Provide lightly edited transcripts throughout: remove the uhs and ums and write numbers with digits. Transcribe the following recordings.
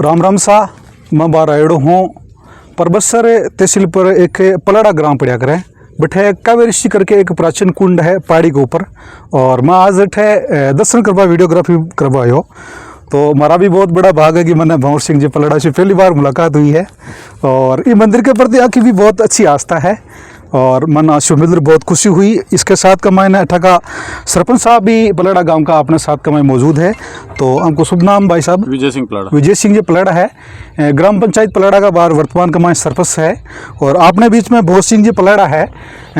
राम राम सा मैं बाहर आयोड़ो हूँ परबसर तहसील पर एक पलाड़ा ग्राम पड़ा करे बठे कावेरी करके एक प्राचीन कुंड है पहाड़ी के ऊपर। और मैं आज अठे दर्शन करवा वीडियोग्राफी करवा आयो। तो हमारा भी बहुत बड़ा भाग है कि मैंने भंवर सिंह जी पलाड़ा से पहली बार मुलाकात हुई है और ये मंदिर के प्रति आखिर भी बहुत अच्छी आस्था है और मन आशु मिलकर बहुत खुशी हुई। इसके साथ का मैंने अठा का सरपंच साहब भी पलाड़ा गांव का अपने साथ का मैं मौजूद है। तो हमको शुभ नाम भाई साहब? विजय सिंह पलाड़ा। विजय सिंह जी पलाड़ा है, ग्राम पंचायत पलाड़ा का बार वर्तमान का मैं सरपंच है। और आपने बीच में भंवर सिंह जी पलाड़ा है,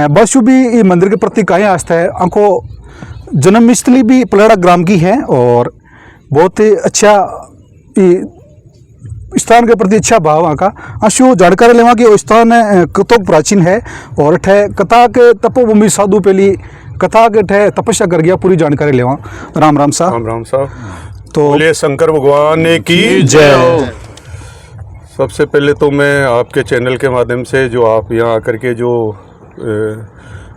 बस भी ये मंदिर के प्रति कहीं आस्था है। हमको जन्मस्थली भी पलाड़ा ग्राम की है और बहुत ही अच्छा स्थान के प्रति अच्छा भाव वहाँ का अशु जानकारी लेवा कि स्थान कतो प्राचीन है और ठे कथा के तपोभूमि साधु पहली कथा के ठे तपस्या कर गया पूरी जानकारी लेवा। राम राम साहब। राम राम साहब। तो बोलिए शंकर भगवान की जय। सबसे पहले तो मैं आपके चैनल के माध्यम से जो आप यहाँ आकर के जो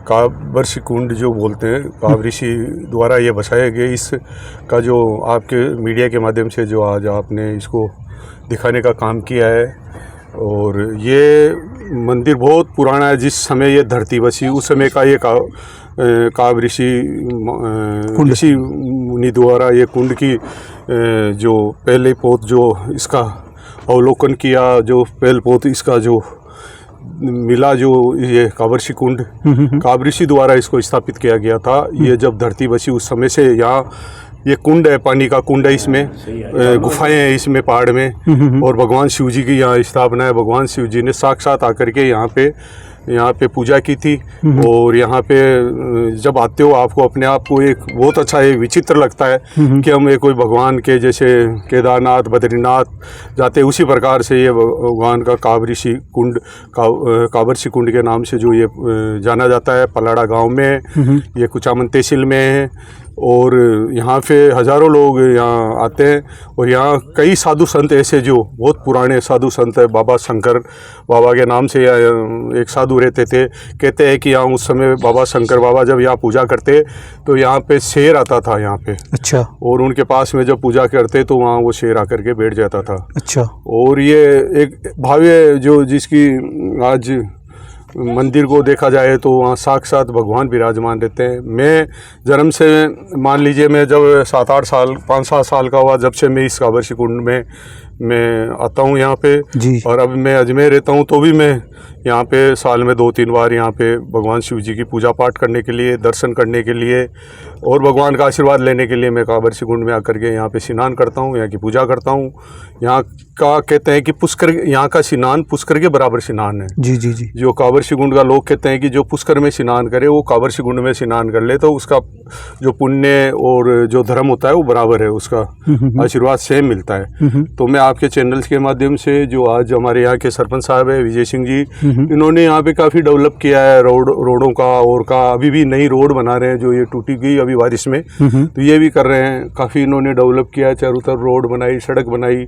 कावऋषि कुंड जो बोलते हैं कावऋषि द्वारा ये बसाया गया, इस का जो आपके मीडिया के माध्यम से जो आज आपने इसको दिखाने का काम किया है। और ये मंदिर बहुत पुराना है। जिस समय ये धरती बसी उस समय का ये कावऋषि ऋषि मुनि द्वारा ये कुंड की जो पहले पोत जो इसका अवलोकन किया, जो पहले पोत इसका जो मिला, जो ये कावऋषि कुंड कावऋषि द्वारा इसको स्थापित किया गया था। ये जब धरती बसी उस समय से यहाँ ये कुंड है, पानी का कुंड है, इसमें गुफाएं हैं इसमें पहाड़ में। और भगवान शिव जी की यहाँ स्थापना है। भगवान शिव जी ने साक्षात आकर के यहाँ पे पूजा की थी। और यहाँ पे जब आते हो आपको अपने आप को एक बहुत अच्छा एक विचित्र लगता है कि हम एक कोई भगवान के जैसे केदारनाथ बद्रीनाथ जाते, उसी प्रकार से ये भगवान का कावऋषि कुंड के नाम से जो ये जाना जाता है। पलाड़ा गांव में ये कुचामन तहसील में है और यहाँ पे हज़ारों लोग यहाँ आते हैं। और यहाँ कई साधु संत ऐसे जो बहुत पुराने साधु संत है, बाबा शंकर बाबा के नाम से एक साधु रहते थे। कहते हैं कि यहाँ उस समय बाबा शंकर बाबा जब यहाँ पूजा करते तो यहाँ पे शेर आता था यहाँ पे। अच्छा। और उनके पास में जब पूजा करते तो वहाँ वो शेर आकर के बैठ जाता था। अच्छा। और ये एक भव्य जो जिसकी आज मंदिर को देखा जाए तो वहाँ साक्षात भगवान विराजमान रहते हैं। मैं जन्म से मान लीजिए मैं जब 5-7 साल का हुआ, जब से मैं इस कावऋषि कुंड में मैं आता हूँ यहाँ पे। और अब मैं अजमेर रहता हूँ तो भी मैं यहाँ पे साल में 2-3 बार यहाँ पे भगवान शिव जी की पूजा पाठ करने के लिए, दर्शन करने के लिए और भगवान का आशीर्वाद लेने के लिए मैं कावऋषि कुंड में आकर के यहाँ पे स्नान करता हूँ, यहाँ की पूजा करता हूँ। यहाँ का कहते हैं कि पुष्कर, यहाँ का स्नान पुष्कर के बराबर स्नान है। जी जी जी। जो कावऋषि कुंड का लोग कहते हैं कि जो पुष्कर में स्नान करे वो कावऋषि कुंड में स्नान कर ले तो उसका जो पुण्य और जो धर्म होता है वो बराबर है, उसका आशीर्वाद सेम मिलता है। तो मैं आपके चैनल के माध्यम से जो आज हमारे यहाँ के सरपंच साहब है विजय सिंह जी, इन्होंने यहाँ पे काफ़ी डेवलप किया है रोडों का और का अभी भी नई रोड बना रहे हैं जो ये टूटी गई अभी बारिश में, तो ये भी कर रहे हैं। काफ़ी इन्होंने डेवलप किया है, चारों तरफ रोड बनाई, सड़क बनाई।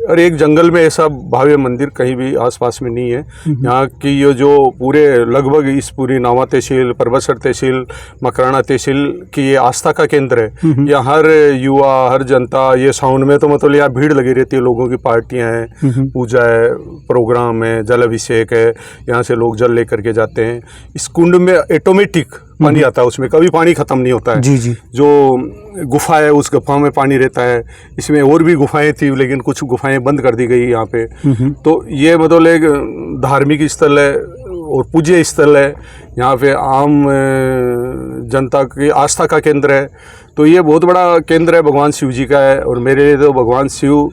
और एक जंगल में ऐसा भव्य मंदिर कहीं भी आसपास में नहीं है। यहाँ की ये जो पूरे लगभग इस पूरी नावा तहसील, परबसर तहसील, मकराना तहसील की ये आस्था का केंद्र है। यहाँ हर युवा, हर जनता, ये साउंड में तो मतलब यहाँ भीड़ लगी रहती है, लोगों की पार्टियाँ हैं, पूजा है, प्रोग्राम है, जल अभिषेक है, यहाँ से लोग जल लेकर के जाते हैं। इस कुंड में ऑटोमेटिक पानी आता है, उसमें कभी पानी ख़त्म नहीं होता है। जी जी। जो गुफा है उस गुफा में पानी रहता है। इसमें और भी गुफाएं थी लेकिन कुछ गुफाएं बंद कर दी गई यहाँ पे। तो ये मतलब एक धार्मिक स्थल है और पूज्य स्थल है। यहाँ पे आम जनता की आस्था का केंद्र है। तो ये बहुत बड़ा केंद्र है, भगवान शिव जी का है। और मेरे लिए तो भगवान शिव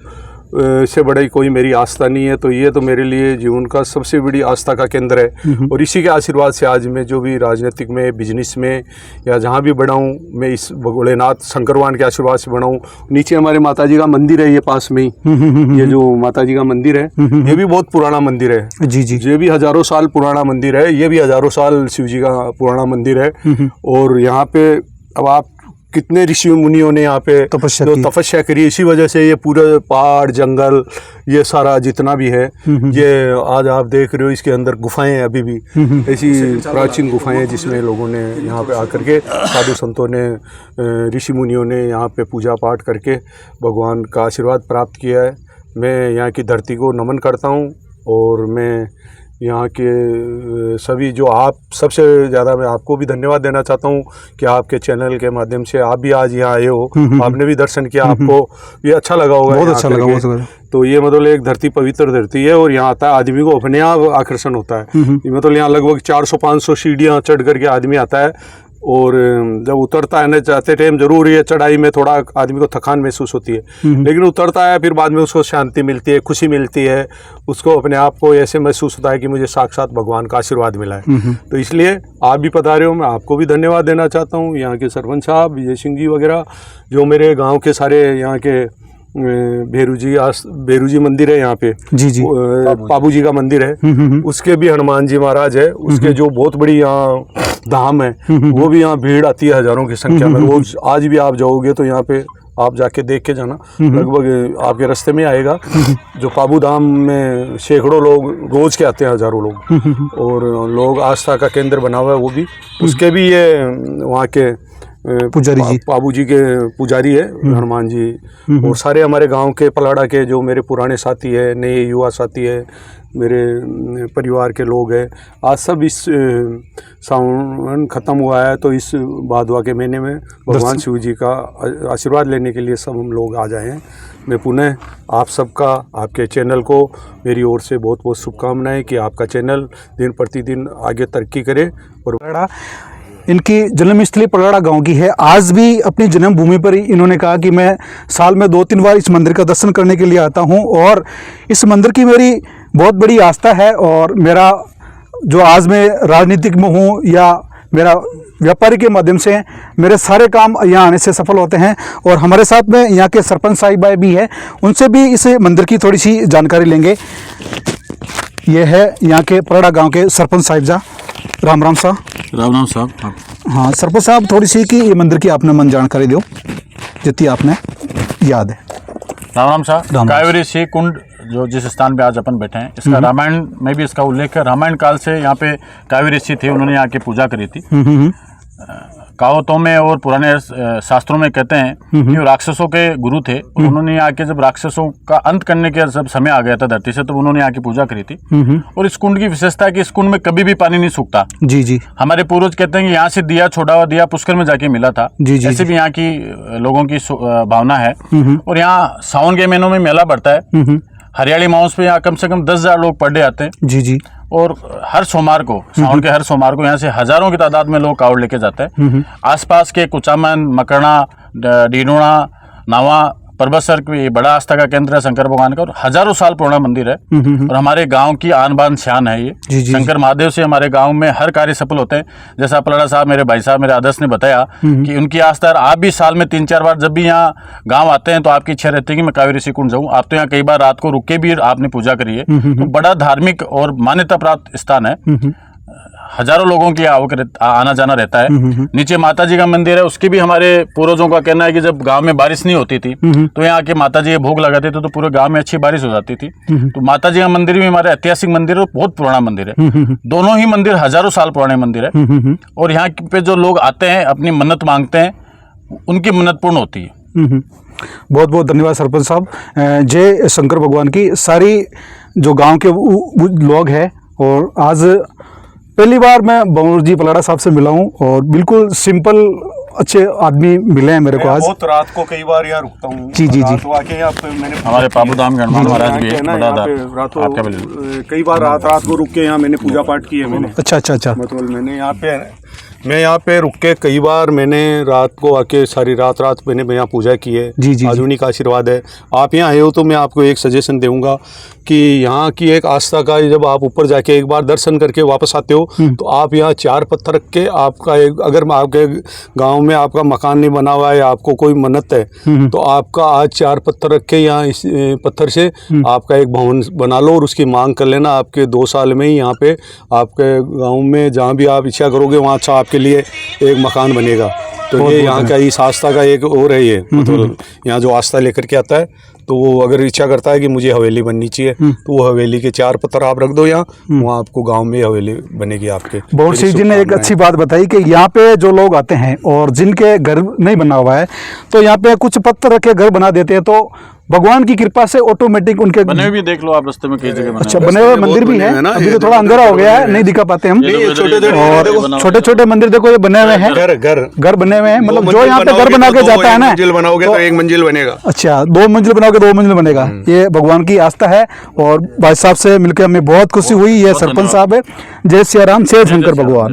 से बड़ी कोई मेरी आस्था नहीं है। तो ये तो मेरे लिए जीवन का सबसे बड़ी आस्था का केंद्र है। और इसी के आशीर्वाद से आज मैं जो भी राजनीतिक में, बिजनेस में या जहाँ भी बढ़ा हूँ, मैं इस भोलेनाथ शंकर भगवान के आशीर्वाद से बढ़ा हूँ। नीचे हमारे माता जी का मंदिर है, ये पास में ही ये जो माता जी का मंदिर है, ये भी बहुत पुराना मंदिर है। जी जी। ये भी हज़ारों साल पुराना मंदिर है। ये भी हज़ारों साल शिव जी का पुराना मंदिर है। और यहाँ पे अब आप कितने ऋषि मुनियों ने यहाँ पे तपस्या करी, इसी वजह से ये पूरा पहाड़, जंगल, ये सारा जितना भी है, ये आज आप देख रहे हो, इसके अंदर गुफाएं हैं अभी भी, ऐसी प्राचीन गुफाएं हैं जिसमें लोगों ने यहाँ पे आकर के, साधु संतों ने, ऋषि मुनियों ने यहाँ पे पूजा पाठ करके भगवान का आशीर्वाद प्राप्त किया है। मैं यहाँ की धरती को नमन करता हूँ। और मैं यहाँ के सभी जो आप सबसे ज़्यादा मैं आपको भी धन्यवाद देना चाहता हूँ कि आपके चैनल के माध्यम से आप भी आज यहाँ आए हो, आपने भी दर्शन किया, आपको ये अच्छा लगा होगा। बहुत अच्छा लगा, बहुत। तो ये मतलब एक धरती पवित्र धरती है और यहाँ आता है आदमी को अपने आप आकर्षण होता है। ये मतलब यहाँ लगभग 400-500 सीढ़ियाँ चढ़ करके आदमी आता है और जब उतरता है ना, जाते टाइम जरूर ये चढ़ाई में थोड़ा आदमी को थकान महसूस होती है, लेकिन उतरता है फिर बाद में उसको शांति मिलती है, खुशी मिलती है, उसको अपने आप को ऐसे महसूस होता है कि मुझे साक्षात भगवान का आशीर्वाद मिला है। तो इसलिए आप भी पधारे हो, मैं आपको भी धन्यवाद देना चाहता हूँ। यहाँ के सरपंच साहब विजय सिंह जी वगैरह, जो मेरे गाँव के सारे यहाँ के भेरू जी मंदिर है यहाँ पे, जी पाबू जी का मंदिर है, उसके भी हनुमान जी महाराज है, उसके जो बहुत बड़ी यहाँ धाम है, वो भी यहाँ भीड़ आती है हजारों की संख्या में रोज। आज भी आप जाओगे तो यहाँ पे आप जाके देख के जाना, लगभग आपके रास्ते में आएगा। जो पाबू धाम में सैकड़ों लोग रोज के आते हैं, हजारों लोग, और लोग आस्था का केंद्र बना हुआ है वो भी। उसके भी ये वहाँ के पुजारी जी, पाबू जी के पुजारी है हनुमान जी, और सारे हमारे गांव के पलाड़ा के जो मेरे पुराने साथी है, नए युवा साथी है, मेरे परिवार के लोग हैं। आज सब इस सावन ख़त्म हुआ है तो इस भादवा के महीने में भगवान शिव जी का आशीर्वाद लेने के लिए सब हम लोग आ जाए हैं। मैं पुनः आप सबका, आपके चैनल को मेरी ओर से बहुत बहुत शुभकामनाएं कि आपका चैनल दिन प्रतिदिन आगे तरक्की करे। और इनकी जन्मस्थली पलाड़ा गांव की है। आज भी अपनी जन्मभूमि पर ही इन्होंने कहा कि मैं साल में 2-3 बार इस मंदिर का दर्शन करने के लिए आता हूं और इस मंदिर की मेरी बहुत बड़ी आस्था है। और मेरा जो आज मैं राजनीतिक में हूं या मेरा व्यापारी के माध्यम से मेरे सारे काम यहाँ आने से सफल होते हैं। और हमारे साथ में यहाँ के सरपंच साहिब भाई भी है, उनसे भी इस मंदिर की थोड़ी सी जानकारी लेंगे। ये है यहाँ के पलाड़ा गाँव के सरपंच साहिब। राम राम साहब। राम राम साहब। हाँ सरपंच साहब, थोड़ी सी कि ये मंदिर की आपने मन जानकारी दो जितनी आपने याद है। राम राम साहब। कावेरी सी कुंड जो जिस स्थान पे आज अपन बैठे हैं, इसका रामायण में भी इसका उल्लेख है। रामायण काल से यहाँ पे कावेरी ऋषि थे, उन्होंने यहाँ की पूजा करी थी। कहावतों में और पुराने शास्त्रों में कहते हैं कि वो राक्षसों के गुरु थे और उन्होंने यहाँ के जब राक्षसों का अंत करने के जब समय आ गया था धरती से, तो उन्होंने यहाँ की पूजा करी थी। और इस कुंड की विशेषता है कि इस कुंड में कभी भी पानी नहीं सूखता। जी जी। हमारे पूर्वज कहते हैं कि यहाँ से दिया छोड़ा हुआ दिया पुष्कर में जाके मिला था। जी जी। ऐसे भी यहाँ की लोगों की भावना है। और यहाँ सावन के महीनों में मेला बढ़ता है। हरियाली माउस पे यहाँ कम से कम 10,000 लोग पर डे आते हैं। जी जी। और हर सोमवार को, सावन के हर सोमवार को यहाँ से हजारों की तादाद में लोग कावड़ लेके जाते हैं। आसपास के कुचामन, मकरना, डीडोना, नावा, परबतसर की बड़ा आस्था का केंद्र है शंकर भगवान का, और हजारों साल पुराना मंदिर है। और हमारे गांव की आन बान शान है ये। शंकर महादेव से हमारे गांव में हर कार्य सफल होते हैं। जैसा पलाड़ा साहब, मेरे भाई साहब, मेरे आदर्श ने बताया कि उनकी आस्था, आप भी साल में 3-4 बार जब भी यहाँ गाँव आते हैं तो आपकी इच्छा रहती है कि मैं कावेरी ऋषि कुंड जाऊँ। आप तो यहाँ कई बार रात को रुक के भी आपने पूजा करी है। तो बड़ा धार्मिक और मान्यता प्राप्त स्थान है। हजारों लोगों की आना जाना रहता है। नीचे माता जी का मंदिर है, उसकी भी हमारे पूर्वजों का कहना है कि जब गांव में बारिश नहीं होती थी तो यहाँ के माता जी भोग लगाते थे तो पूरे गांव में अच्छी बारिश हो जाती थी। तो माता जी का मंदिर भी हमारे ऐतिहासिक मंदिर है, बहुत पुराना मंदिर है। दोनों ही मंदिर हजारों साल पुराने मंदिर है। और यहाँ पे जो लोग आते हैं अपनी मन्नत मांगते हैं, उनकी मन्नत पूर्ण होती है। बहुत बहुत धन्यवाद सरपंच साहब। जय शंकर भगवान की। सारी जो गांव के लोग हैं, और आज पहली बार मैं बंवर जी पलाड़ा साहब से मिला हूँ और बिल्कुल सिंपल अच्छे आदमी मिले हैं मेरे को आज। बहुत रात को कई बार यहाँ रुकता हूँ। जी जी जी। मैंने हमारे पाबूधाम के हनुमान महाराज भी है, कई बार रात को रुक के यहाँ मैंने पूजा पाठ की है मैंने। अच्छा। मतलब मैं यहाँ पे रुक के कई बार मैंने रात को आके सारी रात मैंने यहाँ पूजा की है। जी। आज उन्हीं का आशीर्वाद है। आप यहाँ आए हो तो मैं आपको एक सजेशन दूंगा कि यहाँ की एक आस्था का, जब आप ऊपर जाके एक बार दर्शन करके वापस आते हो तो आप यहाँ 4 पत्थर रख के, आपका एक, अगर आपके गांव में आपका मकान नहीं बना हुआ है, आपको कोई मन्नत है तो आपका आज 4 पत्थर रख के यहाँ इस पत्थर से आपका एक भवन बना लो और उसकी मांग कर लेना। आपके 2 साल में ही यहाँ पे आपके गाँव में जहाँ भी आप इच्छा करोगे वहाँ अच्छा आपके लिए एक मकान बनेगा। तो ये यहाँ का इस आस्था का एक और है। ये मतलब यहाँ जो आस्था लेकर के आता है तो वो अगर इच्छा करता है कि मुझे हवेली बननी चाहिए तो वो हवेली के 4 पत्थर आप रख दो यहाँ, वहाँ आपको गांव में हवेली बनेगी आपके। बंवर सिंह जी ने एक अच्छी बात बताई कि यहाँ पे जो लोग आते हैं और जिनके घर नहीं बना हुआ है तो यहाँ पे कुछ पत्थर रख के घर बना देते हैं, तो भगवान की कृपा से ऑटोमेटिक उनके बने हुए भी देख लो आप, रास्ते में कई जगह बने अच्छा हुए हैं। बने हुए मंदिर भी है। अभी तो थोड़ा अंधेरा हो गया है, नहीं दिखा पाते हम। ये देखो, इधर और छोटे छोटे मंदिर देखो ये बने हुए हैं, घर बने हुए हैं। मतलब जो यहाँ पे घर बना के जाता है ना, मंजिल बनाओगे तो एक मंजिल बनेगा। अच्छा 2 मंजिल बनाओगे 2 मंजिल बनेगा। ये भगवान की आस्था है। और भाई साहब से मिलकर हमें बहुत खुशी हुई। ये सरपंच साहब है। जय सिया राम, जय शंकर भगवान।